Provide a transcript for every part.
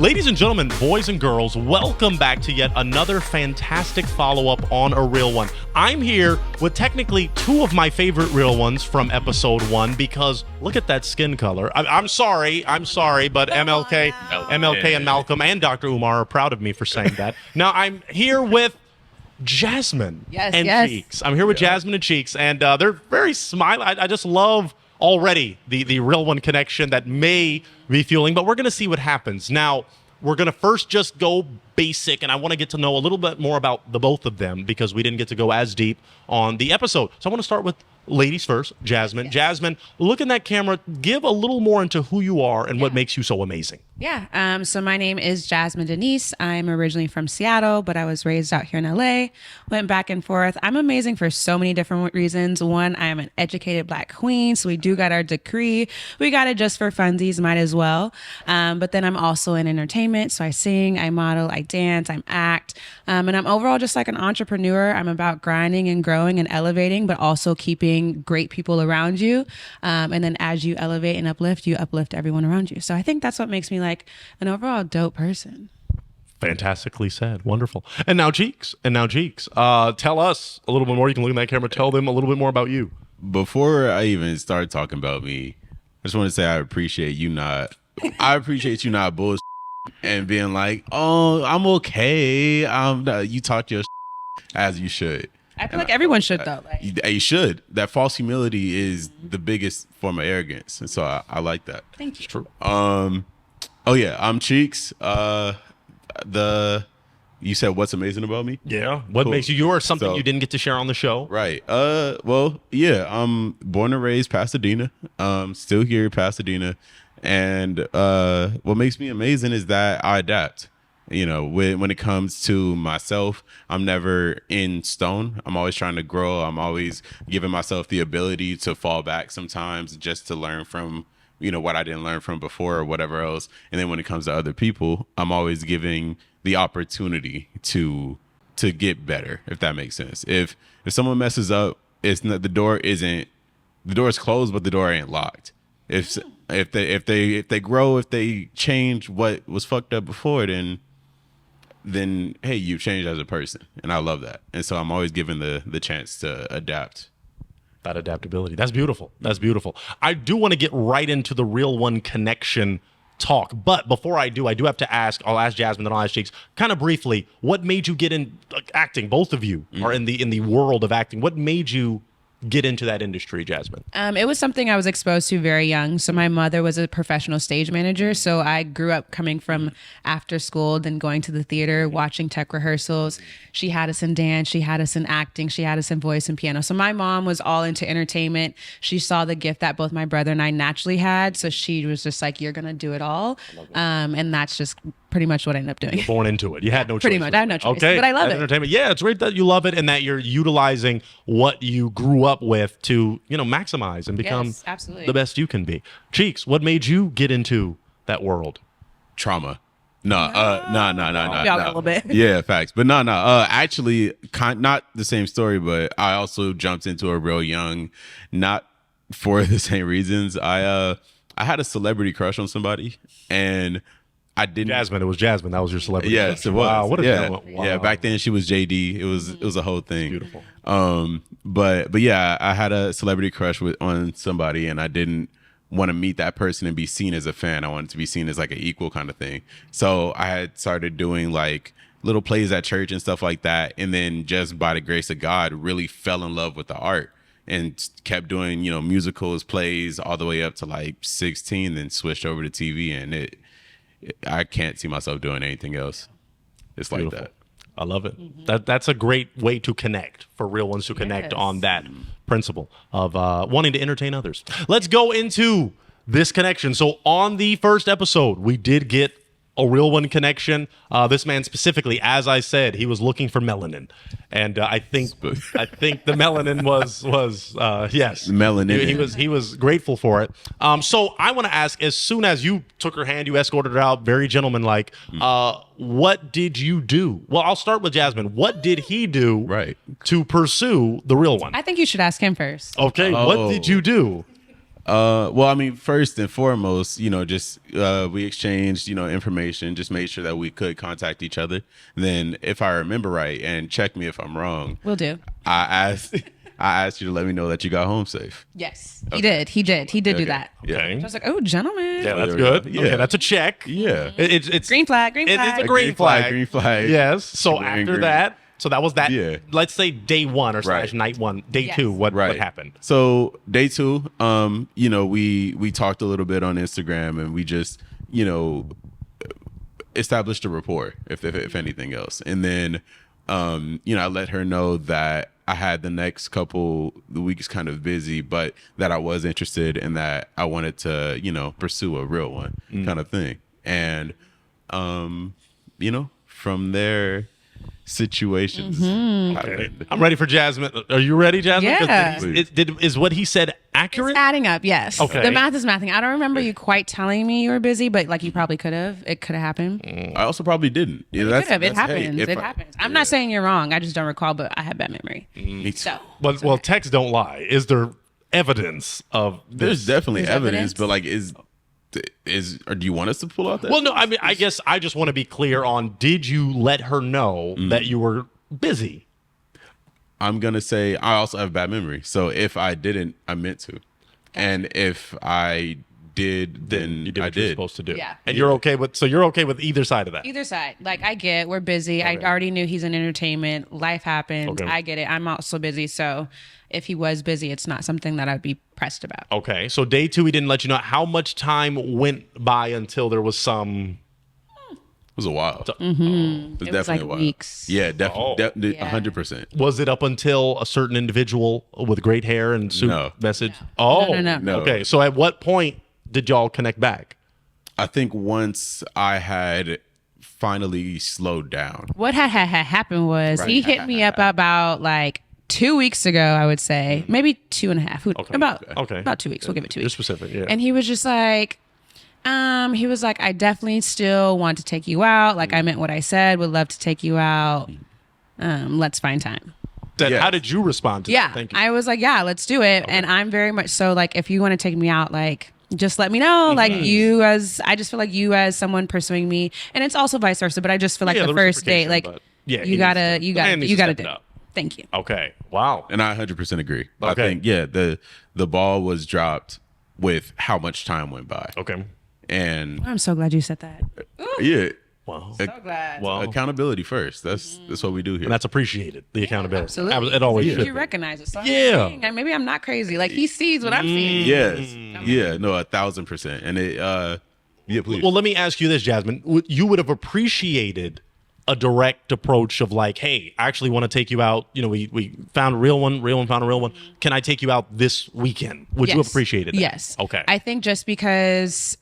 Ladies and gentlemen, boys and girls, welcome back to yet another fantastic follow-up on A Real One. I'm here with technically two of my favorite real ones from episode 1 because look at that skin color. I'm sorry, but MLK and Malcolm and Dr. Umar are proud of me for saying that. Now I'm here with Jazmine and Cheeks. I'm here with Jazmine and Cheeks, and they're very smiley. I just love already the Real One connection that may be fueling, but we're going to see what happens. Now, we're going to first just go basic, and I want to get to know a little bit more about the both of them because we didn't get to go as deep on the episode. So I want to start with ladies first, Jazmine. Yes. Jazmine, look in that camera. Give a little more into who you are and what makes you so amazing. Yeah. So my name is Jazmine Denise. I'm originally from Seattle, but I was raised out here in LA, went back and forth. I'm amazing for so many different reasons. One, I am an educated Black queen. So we do got our degree. We got it just for funsies, might as well. But then I'm also in entertainment. So I sing, I model, I dance, I act. And I'm overall just like an entrepreneur. I'm about grinding and growing and elevating, but also keeping great people around you. And then as you elevate and uplift, you uplift everyone around you. So I think that's what makes me like an overall dope person. Fantastically said. Wonderful. And now Cheeks. Tell us a little bit more. You can look in that camera. Tell them a little bit more about you. Before I even start talking about me, I just want to say I appreciate you not bullshit and being like, oh, I'm okay. You talk your as you should. I feel like everyone should though. You should. That false humility is the biggest form of arrogance, and so I like that. Thank you. It's true. Oh yeah, I'm Cheeks. You said what's amazing about me? Yeah. What makes you or something you didn't get to share on the show? Right. Well, yeah, I'm born and raised Pasadena. Still here in Pasadena. And what makes me amazing is that I adapt. You know, when it comes to myself, I'm never in stone. I'm always trying to grow. I'm always giving myself the ability to fall back sometimes just to learn from, what I didn't learn from before or whatever else. And then when it comes to other people, I'm always giving the opportunity to get better, if that makes sense. If someone messes up, it's not, the door is closed, but the door ain't locked. If they grow, if they change what was fucked up before, then hey, you've changed as a person, and I love that. And so I'm always given the chance to adapt. That adaptability. That's beautiful. I do want to get right into the Real One connection talk. But before I do have to ask, I'll ask Jazmine, then I'll ask Cheeks, kind of briefly, what made you get in acting? Both of you are in the world of acting. What made you get into that industry, Jazmine? It was something I was exposed to very young. So my mother was a professional stage manager. So I grew up coming from after school, then going to the theater, watching tech rehearsals. She had us in dance. She had us in acting. She had us in voice and piano. So my mom was all into entertainment. She saw the gift that both my brother and I naturally had. So she was just like, you're going to do it all. And that's just pretty much what I ended up doing. You're born into it. You had no choice. Pretty much. I had no choice. Okay. But I love it. Entertainment. Yeah, it's great that you love it and that you're utilizing what you grew up with to, maximize and become the best you can be. Cheeks, what made you get into that world? Trauma. No. A little bit. Yeah, facts. But no. Actually, not the same story, but I also jumped into it real young, not for the same reasons. I had a celebrity crush on somebody, and I didn't. It was Jazmine. That was your celebrity. Yes, it was. Wow, what a wow. Yeah, back then she was JD. It was a whole thing. Beautiful. But yeah, I had a celebrity crush on somebody, and I didn't want to meet that person and be seen as a fan. I wanted to be seen as like an equal kind of thing. So I had started doing like little plays at church and stuff like that, and then just by the grace of God, really fell in love with the art and kept doing musicals, plays all the way up to like 16, then switched over to TV, and I can't see myself doing anything else. It's like that. I love it. That's a great way to connect, for real ones to connect on that principle of wanting to entertain others. Let's go into this connection. So on the first episode, we did get a Real One connection. This man specifically, as I said, he was looking for melanin, and I think the melanin was yes, melanin. He was grateful for it. So I want to ask, as soon as you took her hand, you escorted her out, very gentlemanlike. What did you do? Well, I'll start with Jazmine. What did he do to pursue the Real One? I think you should ask him first. Okay, what did you do? Well, I mean, first and foremost, just we exchanged, information, just made sure that we could contact each other. Then, if I remember right, and check me if I'm wrong, Will do. I asked, I asked you to let me know that you got home safe. Yes, he did. He did do that. Okay. I was like, oh, gentleman. Yeah, that's we good. go. Yeah. Okay, that's a check. Yeah. It's Green flag. Green It flag. is a green flag. Green flag. Yes. So Green, after green. that, so that was that. Yeah. Let's say day one or slash Right. night one. Day Yes. two. What Right. happened? So day 2, we talked a little bit on Instagram, and we just, established a rapport, if anything else. And then, I let her know that I had the next couple the weeks kind of busy, but that I was interested and that I wanted to, pursue a real one kind of thing. And, from there, situations happened. I'm ready for Jazmine. Are you ready, Jazmine? 'Cause Yeah. Is what he said accurate? It's adding up, yes. Okay. The math is mathing. I don't remember you quite telling me you were busy, but like you probably could have. It could have happened. I also probably didn't. It could have. It that's- hey, happens. if It I- happens. I'm not saying you're wrong. I just don't recall, but I have bad memory. Me too. So Well, texts don't lie. Is there evidence of There's this? definitely There's evidence, evidence? but like, or do you want us to pull out that? Well, no. I mean, I guess I just want to be clear on. Did you let her know that you were busy? I'm gonna say I also have bad memory. So if I didn't, I meant to, and if I did, then You did I what you were did. supposed to do. Yeah. And you're okay with. So you're okay with either side of that. either side, like I get, we're busy. I already knew he's in entertainment. Life happens. Okay. I get it. I'm also busy. So if he was busy, it's not something that I'd be pressed about. Okay. So day 2, he didn't let you know how much time went by until there was some. It was a while. It was It was definitely like a while. weeks. Yeah, definitely, Yeah. 100%. Was it up until a certain individual with great hair and suit No. message? Oh, No. Okay. So at what point did y'all connect back? I think once I had finally slowed down. What had happened was he Right. hit me up about like 2 weeks ago, I would say, maybe 2.5. About 2 weeks. We'll give it 2 You're weeks. specific. Yeah. And he was just like, he was like, I definitely still want to take you out. Like I meant what I said. Would love to take you out. Let's find time. Then Yes. how did you respond to Yeah, that? Thank you. I was like, yeah, let's do it. And I'm very much so like, if you want to take me out, like, just let me know. Like I just feel like you as someone pursuing me, and it's also vice versa. But I just feel like Yeah, the the first date, reciprocation, like, but yeah, he you needs gotta, to- you the man gotta, needs you to gotta step do it it. up. Thank you. Okay. Wow. And I 100% agree. Okay. I think, the ball was dropped with how much time went by. Okay. And I'm so glad you said that. yeah, Wow. So glad. Well, accountability first. That's what we do here. and that's appreciated. The accountability. Absolutely. It always You should. be. recognize it. So I'm Yeah. saying, and maybe I'm not crazy. Like he sees what I'm seeing. Yes. Yeah. No, 1,000%. And it. Yeah. Please. Well, let me ask you this, Jazmine. You would have appreciated a direct approach of like, hey, I actually want to take you out. We found a real one, found a real one. Can I take you out this weekend? Would you have appreciated that? Yes. Okay. I think just because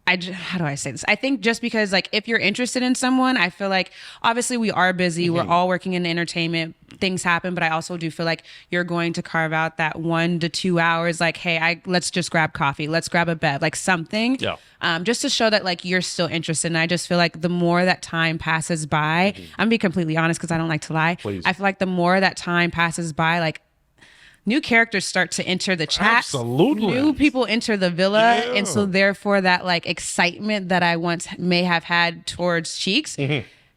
how do I say this? I think just because like if you're interested in someone, I feel like obviously we are busy. We're all working in entertainment. Things happen, but I also do feel like you're going to carve out that 1 to 2 hours. Like, hey, let's just grab coffee. Let's grab a bed, like something. Yeah. Just to show that like you're still interested. And I just feel like the more that time passes by, I'm gonna be completely honest because I don't like to lie. Please. I feel like the more that time passes by, like new characters start to enter the chat. Absolutely. New people enter the villa. Yeah. And so therefore that like excitement that I once may have had towards Cheeks,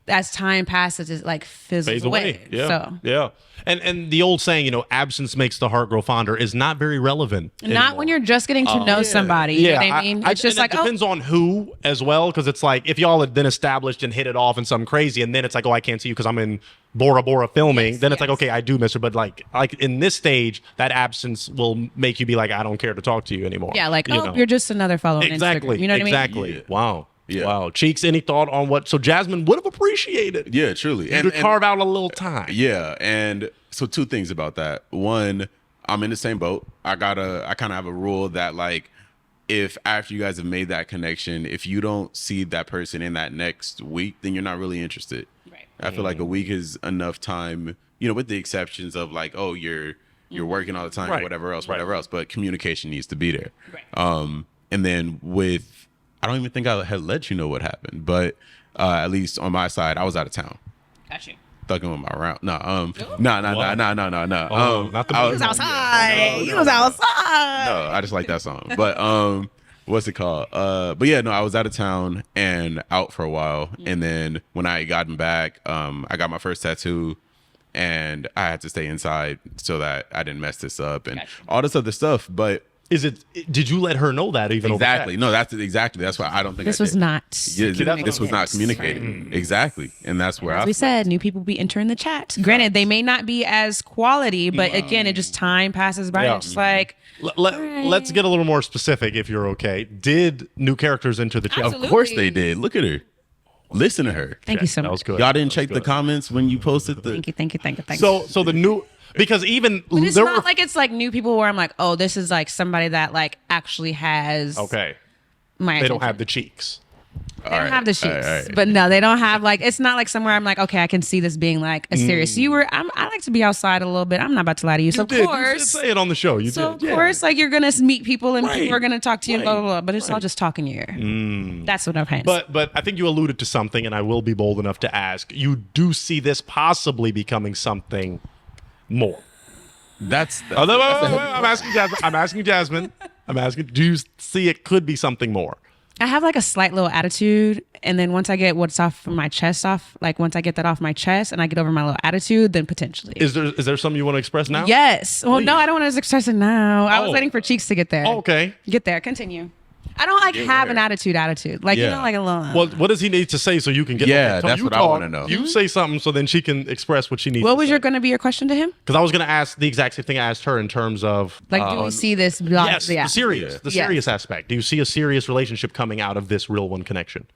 as time passes, it like fizzles Fades away. away. Yeah. So Yeah. And the old saying, absence makes the heart grow fonder is not very relevant. not anymore. when you're just getting to know somebody. You know what I mean? It's just and like, it depends on who as well, because it's like if y'all had been established and hit it off and something crazy, and then it's like, oh, I can't see you because I'm in Bora Bora filming. Yes, then it's like, yes. okay, I do miss her, but like in this stage, that absence will make you be like, I don't care to talk to you anymore. yeah, like, You know? you're just another follow on exactly. Instagram. You know what I mean? Exactly. Yeah. Wow. Yeah. Wow. Cheeks, any thought on what? So Jazmine would have appreciated yeah, truly. you to carve out a little time. Yeah, and so 2 things about that. One, I'm in the same boat. I kind of have a rule that like, if after you guys have made that connection, if you don't see that person in that next week, then you're not really interested. Right. I feel like a week is enough time, with the exceptions of like, oh, you're working all the time, Right. or whatever else. But communication needs to be there. Right. And then I don't even think I had let you know what happened, but at least on my side, I was out of town. Got you. fucking with my round. No, no. Not the I He was outside. He was outside. No, I just like that song. But what's it called? But yeah, no, I was out of town and out for a while, and then when I gotten back, I got my first tattoo, and I had to stay inside so that I didn't mess this up and all this other stuff. But did you let her know that even exactly? over No, that's why I don't think This I was did. not. Yeah, this was not communicated. Exactly, and that's where As we said, new people be entering the chat. Granted, they may not be as quality, but again, it just time passes by. Yeah. And it's like, Let's get a little more specific if you're okay. Did new characters enter the chat? Absolutely. Of course they did. Look at her. Listen to her. thank you so That was much. good. Y'all didn't check the comments when you posted the. Thank you. So the new, because even But it's there not were like it's like new people where I'm like, oh, this is like somebody that like actually has okay. my They don't attention. have the cheeks. They don't have the sheets, but no, they don't have like. It's not like somewhere I'm like, okay, I can see this being like a serious. I like to be outside a little bit. I'm not about to lie to you. So of You did course, say it on the show. You so did. of course, like you're gonna meet people and Right. people are gonna talk to you, and blah Right. blah blah. But it's all just talking in your ear. That's what I'm saying. But I think you alluded to something, and I will be bold enough to ask. You do see this possibly becoming something more. That's. Oh, no, wait. I'm asking Jazmine. I'm asking. Do you see it could be something more? I have like a slight little attitude, and then once I get what's off from my chest off, like once I get that off my chest and I get over my little attitude, then potentially. Is there something you want to express now? Yes. Well, no, I don't want to express it now. I was Oh. waiting for Cheeks to get there. Oh, okay. Get there. Continue. I don't like have an attitude. Like, you Yeah. know, like a little. Well, what does he need to say so you can get? Yeah, okay, that's you what I talk, wanna know. You say something so then she can express what she needs. What was going to be your question to him? Because I was going to ask the exact same thing I asked her in terms of Like, do we see this? Blah, yes, yeah. the serious aspect. Do you see a serious relationship coming out of this real one connection?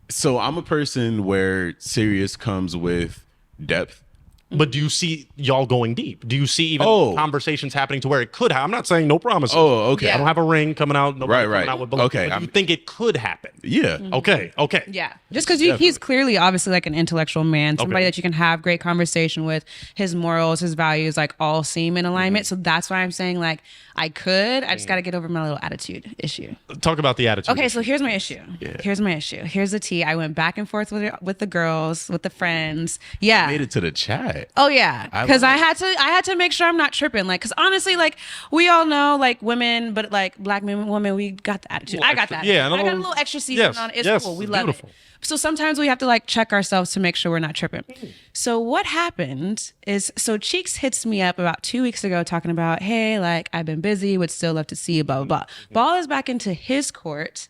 So I'm a person where serious comes with depth. But do you see y'all going deep? Do you see even Oh. conversations happening to where it could happen? I'm not saying no promises. Oh, okay. Yeah. I don't have a ring coming out. Nobody Right. Coming out with balloons. Okay, But do you think it could happen? Yeah. Okay. Yeah. Just because he's clearly, obviously, like an intellectual man, somebody that you can have great conversation with. His morals, his values, like all seem in alignment. So that's why I'm saying, like, I just got to get over my little attitude issue. Talk about the attitude. Okay, so here's my issue. Here's the tea. I went back and forth with the girls, with the friends. Yeah. Made it to the chat. Oh yeah, because I had to make sure I'm not tripping. Like, because honestly, like we all know, like women, but like black women, we got the attitude. I got that. Yeah, I got a little extra season on. It's cool. We love beautiful. it. So sometimes we have to like check ourselves to make sure we're not tripping. So what happened is, so Cheeks hits me up about 2 weeks ago talking about, hey, like I've been busy, would still love to see you, blah, blah, blah. Ball is back into his court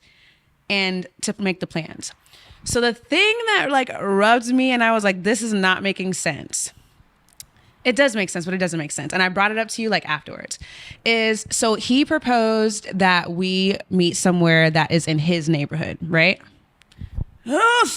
and to make the plans. So the thing that like rubbed me and I was like, this is not making sense. It does make sense, but it doesn't make sense. And I brought it up to you like afterwards. So he proposed that we meet somewhere that is in his neighborhood, right? Oh,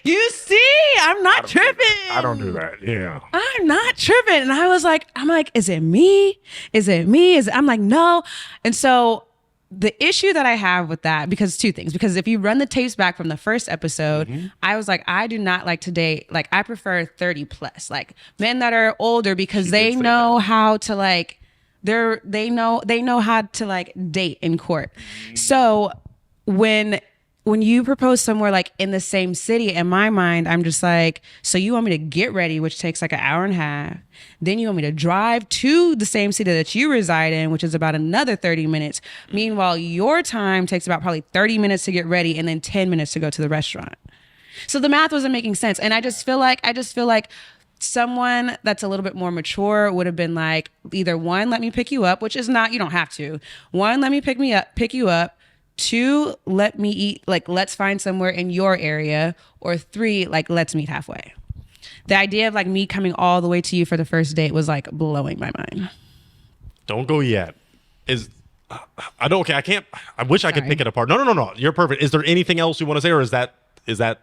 you see, I'm not tripping. I don't do that. Yeah. I'm not tripping. And I'm like, is it me? I'm like, no. And so the issue that I have with that, because two things, because if you run the tapes back from the first episode, I was like, I do not like to date. Like, I prefer 30 plus, like men that are older, because they know how to like, they know how to like date in court. So when you propose somewhere like in the same city, in my mind, I'm just like, so you want me to get ready, which takes like an hour and a half. Then you want me to drive to the same city that you reside in, which is about another 30 minutes. Meanwhile, your time takes about probably 30 minutes to get ready and then 10 minutes to go to the restaurant. So the math wasn't making sense. And I just feel like someone that's a little bit more mature would have been like, either one, let me pick you up, which is not, you don't have to. One, let me pick you up. Two, let me eat, like, let's find somewhere in your area. Or three, like, let's meet halfway. The idea of like me coming all the way to you for the first date was like blowing my mind. Don't go yet. I don't. Okay, I can't. I wish I could pick it apart. No. You're perfect. Is there anything else you want to say, or is that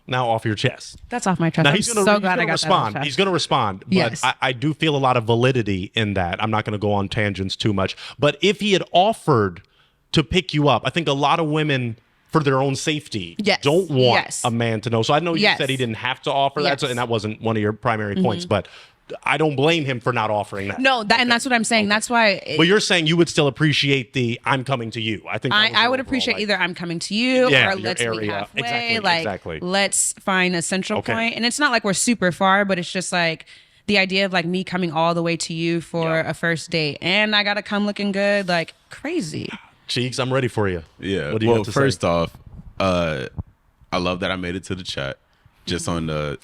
now off your chest? That's off my chest. Now I'm he's gonna so glad I got respond. that off my chest. He's going to respond. But Yes. I do feel a lot of validity in that. I'm not going to go on tangents too much. But if he had offered to pick you up, I think a lot of women, for their own safety, don't want a man to know. So I know you said he didn't have to offer that, and that wasn't one of your primary points. But I don't blame him for not offering that. No, and that's what I'm saying. That's why. But you're saying you would still appreciate the I'm coming to you. I think that was I your would overall, appreciate like- either I'm coming to you Yeah, or your let's meet area. halfway. Exactly. Let's find a central Okay. point. And it's not like we're super far, but it's just like the idea of like me coming all the way to you for a first date, and I gotta come looking good, like crazy. Cheeks, I'm ready for you. Yeah. What do you Well, have to first say? off, I love that I made it to the chat. Just on the,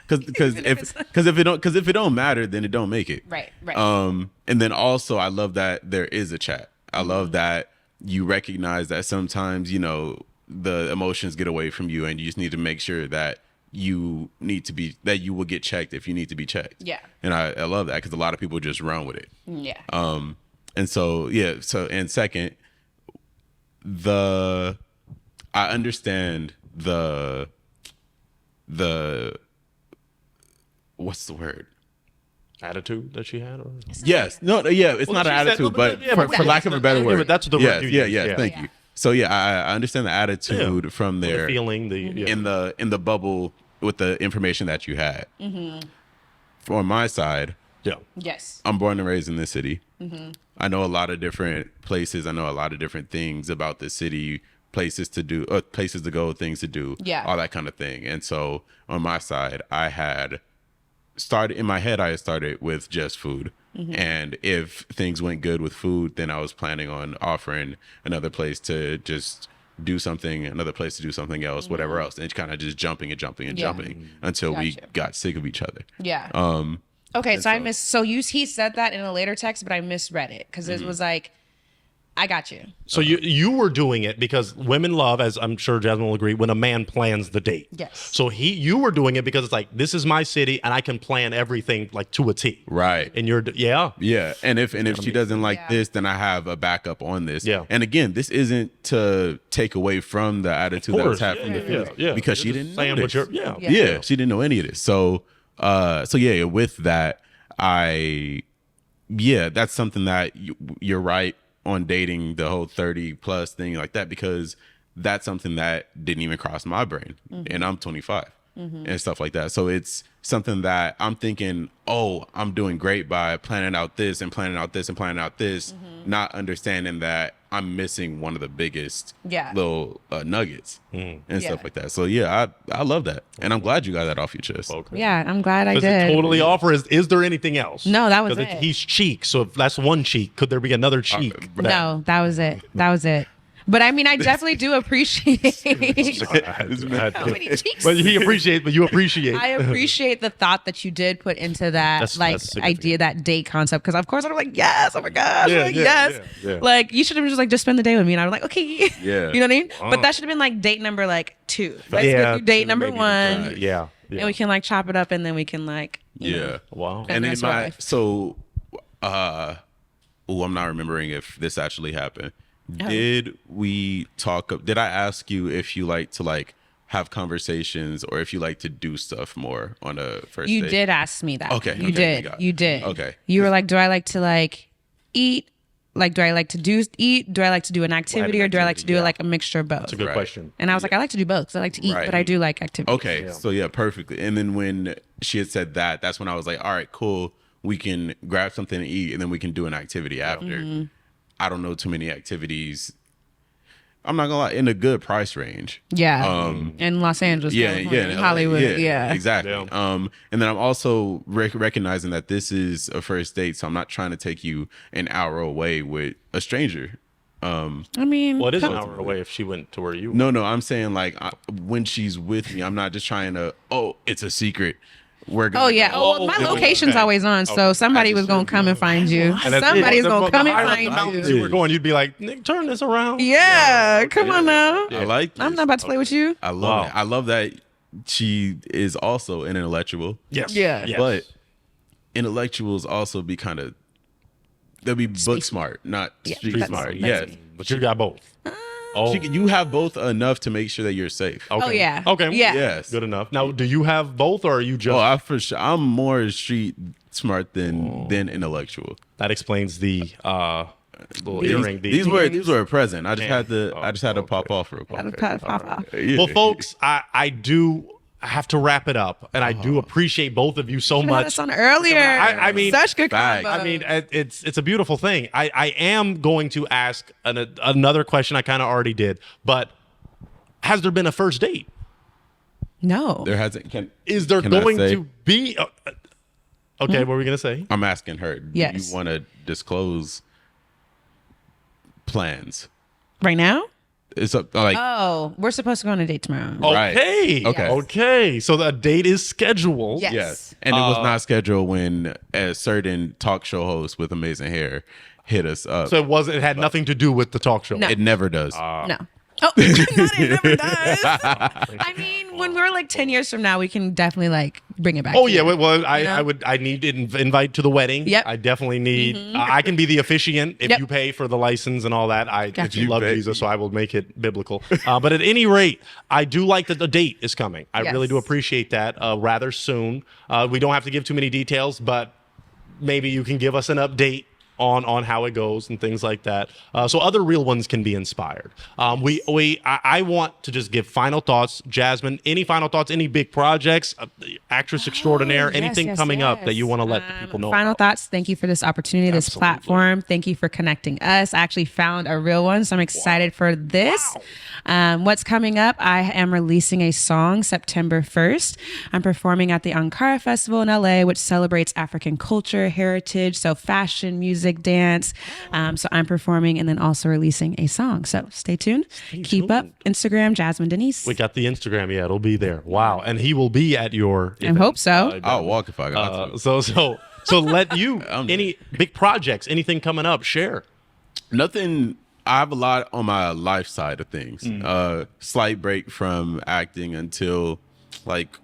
because if it don't matter, then it don't make it. Right. And then also I love that there is a chat. I love that you recognize that sometimes, you know, the emotions get away from you and you just need to make sure that you will get checked if you need to be checked. Yeah. And I love that because a lot of people just run with it. Yeah. And so, and second, I understand the what's the word? Attitude that she had? Or? Yes. No, yeah, it's Well, not an she said- attitude, but yeah, for but lack of a better word. but that's the word yes, you yeah, used, yeah, yeah. thank Yeah. you. So yeah, I understand the attitude from The there feeling, in the bubble with the information that you had. On my side, yeah. Yes. I'm born and raised in this city. I know a lot of different places. I know a lot of different things about the city, places to do, places to go, things to do, all that kind of thing. And so on my side, I had started with just food. And if things went good with food, then I was planning on offering another place to just do something, another place to do something else, whatever else. And kind of just jumping until we Gotcha. got sick of each other. Yeah. and Okay, so I so- missed. So he said that in a later text, but I misread it because it was like, I got you. So you were doing it because women love, as I'm sure Jazmine will agree, when a man plans the date. Yes. So you were doing it because it's like, this is my city and I can plan everything like to a T. Right. And you're, yeah. Yeah, and if she doesn't like this, then I have a backup on this. Yeah. And again, this isn't to take away from the attitude that was course, happening yeah, from the yeah. because she You're didn't just know saying what this. you're- Yeah. Yeah, she didn't know any of this. So yeah, with that, that's something that you're right on dating, the whole 30 plus thing like that, because that's something that didn't even cross my brain, and I'm 25 and stuff like that. So it's something that I'm thinking, oh, I'm doing great by planning out this and planning out this and planning out this, not understanding that I'm missing one of the biggest little nuggets and stuff like that. So yeah, I love that, and I'm glad you got that off your chest. Okay. Yeah, I'm glad I Does did. it totally offer? Is there anything else? No, that was 'Cause it. He's cheek. So if that's one cheek, could there be another cheek? No, that was it. That was it. But I mean, I definitely do appreciate. How many cheeks? But you appreciate. I appreciate the thought that you did put into that That's significant. idea, that date concept. Because of course I'm like, yes, oh my gosh, Yeah, like, yeah, yes. yeah. Like you should have just like just spend the day with me, and I'm like, okay, Yeah. you know what I mean. But that should have been like date number like 2. Let's Yeah, go through date 2, number maybe 1, 5. Yeah. and we can like chop it up, and then we can like, you know. Yeah. Wow. And And that's then life. I'm not remembering if this actually happened. Did I ask you if you like to like have conversations or if you like to do stuff more on a first You date? did ask me that. Okay, You okay, did. got it. You did. Okay. You were like, do I like to like eat? Like, do I like to eat? Do I like to do an activity, or do I like to do like a mixture of both? That's a good Right. question. And I was like, I like to do both because I like to eat, Right. but I do like activity. Okay, so yeah, perfectly. And then when she had said that, that's when I was like, all right, cool. We can grab something to eat and then we can do an activity after. Mm-hmm. I don't know too many activities. I'm not gonna lie, in a good price range. Yeah. In Los Angeles. California, in Hollywood. LA. Yeah. Exactly. Yeah. And then I'm also recognizing that this is a first date, so I'm not trying to take you an hour away with a stranger. I mean, Well, it is an hour away if she went to where you. No, I'm saying like when she's with me, I'm not just trying to. Oh, it's a secret. We're gonna oh yeah. go. Oh, well, my location's always on, so somebody was gonna come and find you. And that's it. Somebody's gonna come and higher up the find mountains you. you were going, you'd be like, Nick, turn this around. Yeah. Come on now. I like. This. I'm not about to play with you. I love Wow. it. I love that she is also an intellectual. Yes. Yeah. Yes. But intellectuals also be kind of they'll be book smart, not street that's- smart. that's Yes. me. But you got both. Oh. You have both enough to make sure that you're safe. Okay. Oh, yeah. Okay. Yeah. Yes. Good enough. Now, do you have both, or are you just? I'm more street smart than intellectual. That explains the little earring. These were a present. I just had to pop off real quick. Pop off. Yeah. Well, folks, I do I have to wrap it up, and I do appreciate both of you so You had much. us on earlier. I mean, such good facts. combo. I mean, it's a beautiful thing. I am going to ask another question I kind of already did, but has there been a first date? No. There hasn't. Is there can I going say? to be? Okay, what were we gonna say? I'm asking her. Yes. Do you want to disclose plans? Right now? It's like Oh, we're supposed to go on a date tomorrow. Right. Okay. Okay. Okay. So the date is scheduled. Yes. yes, and it was not scheduled when a certain talk show host with amazing hair hit us up. So it wasn't. It had nothing to do with the talk show. No. It never does. No. Oh, it never does. I mean, when we're like 10 years from now, we can definitely like bring it back. Oh to yeah, you. well, I know? would. I need to invite to the wedding. Yep. I definitely need. I can be the officiant if Yep. you pay for the license and all that. I Gotcha. love You pay. Jesus, so I will make it biblical. But at any rate, I do like that the date is coming. I really do Yes. appreciate that. Rather soon. We don't have to give too many details, but maybe you can give us an update on how it goes and things like that, so other real ones can be inspired. I want to just give final thoughts. Jazmine, any final thoughts, any big projects, actress extraordinaire, anything coming up that you want to let the people know Final about? thoughts. Thank you for this opportunity, this Absolutely. platform. Thank you for connecting us. I actually found a real one, so I'm excited for this. What's coming up? I am releasing a song September 1st. I'm performing at the Ankara Festival in LA, which celebrates African culture, heritage, so fashion, music, dance. So I'm performing and then also releasing a song. So stay tuned. Keep up. Instagram, Jazmine Denise. We got the Instagram. Yeah, it'll be there. Wow, and he will be at your. I hope so. I'll walk if I got to. So let you any big projects, anything coming up, share. Nothing. I have a lot on my life side of things. Slight break from acting until like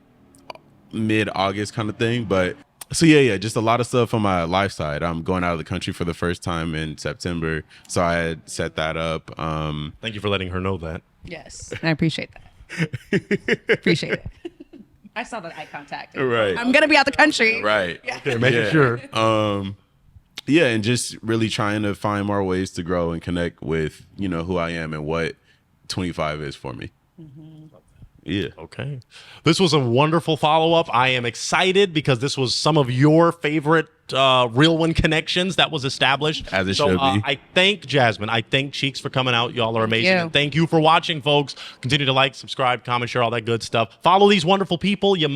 mid-August kind of thing. But so yeah, just a lot of stuff on my life side. I'm going out of the country for the first time in September, so I had set that up. Thank you for letting her know that. Yes. I appreciate that. Appreciate it. I saw that eye contact. Right. I'm going to be out the country. Right. Okay, making sure. Yeah, and just really trying to find more ways to grow and connect with, who I am and what 25 is for me. Yeah. Okay. This was a wonderful follow-up. I am excited because this was some of your favorite real one connections that was established. As it should be. I thank Jazmine. I thank Cheeks for coming out. Y'all are amazing. you. And thank you for watching, folks. Continue to like, subscribe, comment, share, all that good stuff. Follow these wonderful people. You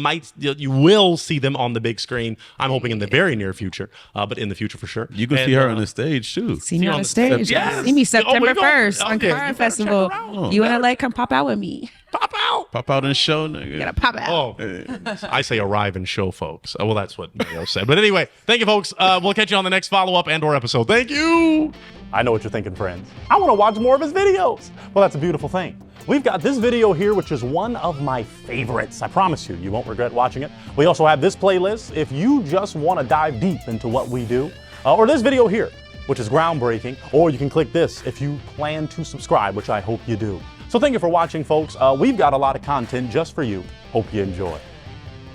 will see them on the big screen. I'm hoping in the very near future, but in the future for sure. You can see her on the stage too. See me on on the the stage. Yes. See me Oh, September we go. 1st Okay, on you better Cara check Festival. her out. You in LA, come pop out with me. Pop out. Pop out and show, nigga. Gotta pop out. Oh, I say arrive and show, folks. Well, that's what Mayo said. But anyway, thank you, folks. We'll catch you on the next follow-up and/or episode. Thank you. I know what you're thinking, friends. I want to watch more of his videos. Well, that's a beautiful thing. We've got this video here, which is one of my favorites. I promise you won't regret watching it. We also have this playlist if you just want to dive deep into what we do. Or this video here, which is groundbreaking. Or you can click this if you plan to subscribe, which I hope you do. So thank you for watching, folks. We've got a lot of content just for you. Hope you enjoy.